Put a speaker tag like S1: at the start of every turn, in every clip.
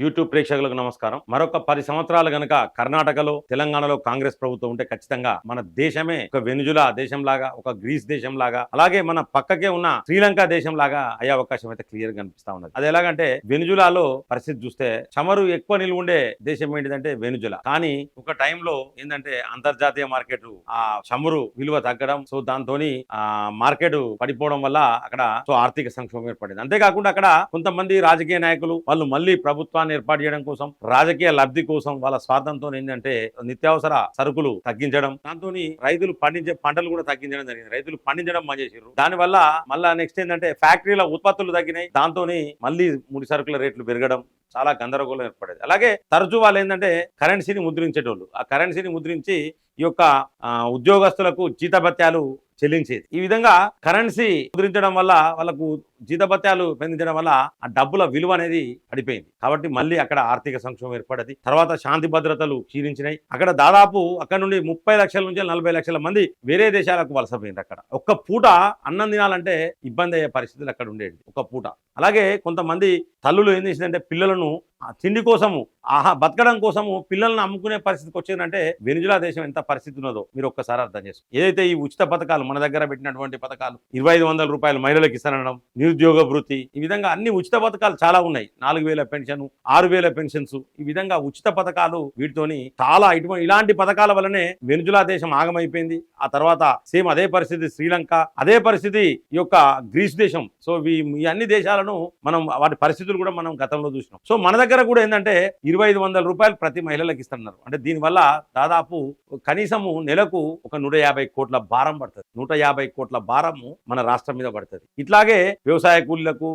S1: YouTube ప్రేక్షకులకు నమస్కారం. మరొక 10 సంవత్సరాలు గనక కర్ణాటకలో, తెలంగాణలో కాంగ్రెస్ ప్రభుత్వం ఉంటే ఖచ్చితంగా మన దేశమే ఒక వెనుజులా దేశంలాగా, ఒక గ్రీస్ దేశంలాగా, అలాగే మన పక్కకే ఉన్న శ్రీలంక దేశంలాగా అయ్యే అవకాశం అయితే క్లియర్ గా కనిపిస్తా ఉన్నది. అది ఎలాగంటే వెనుజులాలో పరిస్థితి చూస్తే చమురు ఎక్కువ నిల్వ ఉండే దేశం ఏంటిదంటే వెనుజులా. కానీ ఒక టైంలో ఏంటంటే అంతర్జాతీయ మార్కెట్ ఆ చమురు విలువ తగ్గడం, సో దాంతో మార్కెట్ పడిపోవడం వల్ల అక్కడ ఆర్థిక సంక్షోభం ఏర్పడింది. అంతేకాకుండా అక్కడ కొంతమంది రాజకీయ నాయకులు వాళ్ళు మళ్ళీ ప్రభుత్వాన్ని ఏర్పాటు చేయడం కోసం, రాజకీయ లబ్ధి కోసం వాళ్ళ స్వార్థంతో ఏంటంటే నిత్యావసర సరుకులు తగ్గించడం, దాంతో రైతులు పండించే పంటలు కూడా తగ్గించడం జరిగింది. రైతులు పండించడం బంద్ చేసారు. దానివల్ల మళ్ళా నెక్స్ట్ ఏంటంటే ఫ్యాక్టరీల ఉత్పత్తులు తగ్గినాయి. దాంతో మళ్ళీ ముడి సరుకుల రేట్లు పెరగడం, చాలా గందరగోళం ఏర్పడేది. అలాగే తరచూ వాళ్ళు ఏంటంటే కరెన్సీని ముద్రించేటోళ్ళు. ఆ కరెన్సీని ముద్రించి ఈ యొక్క ఉద్యోగస్తులకు జీతభత్యాలు చెల్లించేది. ఈ విధంగా కరెన్సీ ముద్రించడం వల్ల వాళ్ళకు జీతభత్యాలు పెంచడం వల్ల ఆ డబ్బుల విలువ అనేది పడిపోయింది. కాబట్టి మళ్ళీ అక్కడ ఆర్థిక సంక్షోభం ఏర్పడింది. తర్వాత శాంతి భద్రతలు క్షీణించినాయి. అక్కడ దాదాపు అక్కడ నుండి 30 లక్షల నుంచి 40 లక్షల మంది వేరే దేశాలకు వలసపోయింది. అక్కడ ఒక్క పూట అన్నం తినాలంటే ఇబ్బంది అయ్యే పరిస్థితులు అక్కడ ఉండేది ఒక పూట. అలాగే కొంతమంది తల్లులు ఏం చేసిందంటే పిల్లలను తిండి కోసము బతకడం కోసము పిల్లలను అమ్ముకునే పరిస్థితికి వచ్చిందంటే వెనుజులా దేశం ఎంత పరిస్థితి ఉన్నదో మీరు ఒక్కసారి అర్థం చేసుకోండి. ఏదైతే ఈ ఉచిత పథకాలు మన దగ్గర పెట్టినటువంటి పథకాలు 2500 రూపాయలు మహిళలకు ఇస్తానడం, నిరుద్యోగ భృతి, ఈ విధంగా అన్ని ఉచిత పథకాలు చాలా ఉన్నాయి. 4000 పెన్షన్, 6000 పెన్షన్స్, ఈ విధంగా ఉచిత పథకాలు వీటితోని చాలా ఇలాంటి పథకాల వల్లనే వెనుజులా దేశం ఆగమైపోయింది. ఆ తర్వాత సేమ్ అదే పరిస్థితి శ్రీలంక, అదే పరిస్థితి ఈ యొక్క గ్రీస్ దేశం. సో ఈ అన్ని దేశాలను మనం వాటి పరిస్థితులు కూడా మనం గతంలో చూసినాం. సో మన దగ్గర కూడా ఏంటంటే 2500 రూపాయలు ప్రతి మహిళలకు ఇస్తున్నారు. అంటే దీనివల్ల దాదాపు కనీసము నెలకు ఒక 150 కోట్ల భారం పడుతుంది. 150 కోట్ల భారము మన రాష్ట్రం మీద పడుతుంది. ఇట్లాగే వ్యవసాయ కూలీలకు,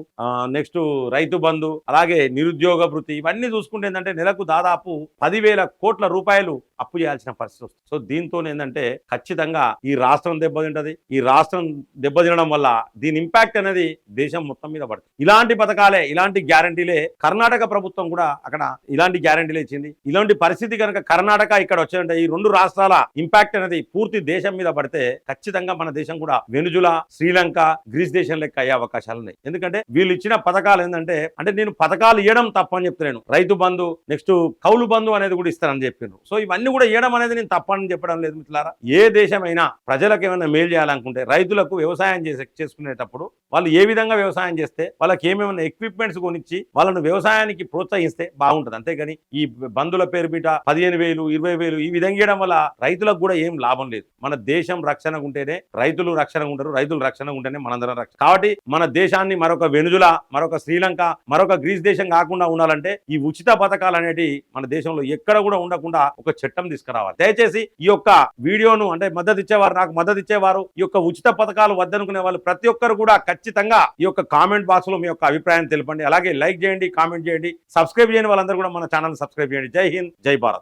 S1: నెక్స్ట్ రైతు బంధు, అలాగే నిరుద్యోగ భృతి, ఇవన్నీ చూసుకుంటే ఏంటంటే నెలకు దాదాపు 10,000 కోట్ల రూపాయలు అప్పు చేయాల్సిన పరిస్థితి వస్తుంది. సో దీంతో ఏంటంటే ఖచ్చితంగా ఈ రాష్ట్రం దెబ్బతింటది. ఈ రాష్ట్రం దెబ్బతినడం వల్ల దీని ఇంపాక్ట్ అనేది దేశం మొత్తం మీద పడుతుంది. ఇలాంటి పథకాలే, ఇలాంటి గ్యారంటీలే కర్ణాటక ప్రభుత్వం కూడా అక్కడ ఇలాంటి గ్యారంటీలు ఇచ్చింది. ఇలాంటి పరిస్థితి కనుక కర్ణాటక ఇక్కడ వచ్చాయంటే ఈ రెండు రాష్ట్రాల ఇంపాక్ట్ అనేది పూర్తి దేశం మీద పడితే ఖచ్చితంగా మన దేశం కూడా వెనుజులా, శ్రీలంక, గ్రీస్ దేశం లెక్క అయ్యే అవకాశాలు ఉన్నాయి. ఎందుకంటే వీళ్ళు ఇచ్చిన పథకాలు ఏంటంటే, అంటే నేను పథకాలు ఇవ్వడం తప్పని చెప్తున్నాను. రైతు బంధు, నెక్స్ట్ కౌలు బంధు అనేది కూడా ఇస్తారని చెప్పారు. సో ఇవన్నీ కూడా ఇవ్వడం అనేది నేను తప్పని చెప్పడం లేదు మిత్రులారా. ఏ దేశమైనా ప్రజలకు ఏమైనా మేలు చేయాలనుకుంటే రైతులకు వ్యవసాయం చేసుకునేటప్పుడు వాళ్ళు ఏ విధంగా వ్యవసాయం చేస్తే వాళ్ళకి ఏమేమైనా ఎక్విప్మెంట్స్ కొనిచ్చి వాళ్ళను వ్యవసాయానికి ప్రోత్సహిస్తే బాగుంటుంది. అంతేగాని ఈ బంధుల పేరు బిట 15,000, 20,000 ఈ విధంగా ఇవ్వడం వల్ల రైతులకు కూడా ఏం లాభం లేదు. మన దేశం రక్షణ ఉంటేనే రైతులు రక్షణ ఉంటారు, రైతులు రక్షణ ఉంటేనే మనందరం రక్షణ. కాబట్టి మన దేశాన్ని మరొక వెనుజులా, మరొక శ్రీలంక, మరొక గ్రీస్ దేశం కాకుండా ఉండాలంటే ఈ ఉచిత పథకాలు అనేటి మన దేశంలో ఎక్కడ కూడా ఉండకుండా ఒక చట్టం తీసుకురావాలి. దయచేసి ఈ యొక్క వీడియోను అంటే మద్దతు ఇచ్చేవారు, నాకు మద్దతు ఇచ్చేవారు, ఈ యొక్క ఉచిత పథకాలు వద్దనుకునే వాళ్ళు ప్రతి ఒక్కరు కూడా ఖచ్చితంగా ఈ యొక్క కామెంట్ బాక్స్ లో మీ యొక్క అభిప్రాయం తెలపండి. అలాగే లైక్ చేయండి, కామెంట్ చేయండి, సబ్స్క్రైబ్ చేయని వాళ్ళందరూ కూడా మన ఛానల్ సబ్స్క్రైబ్ చేయండి. జై హింద్, జై భారత్.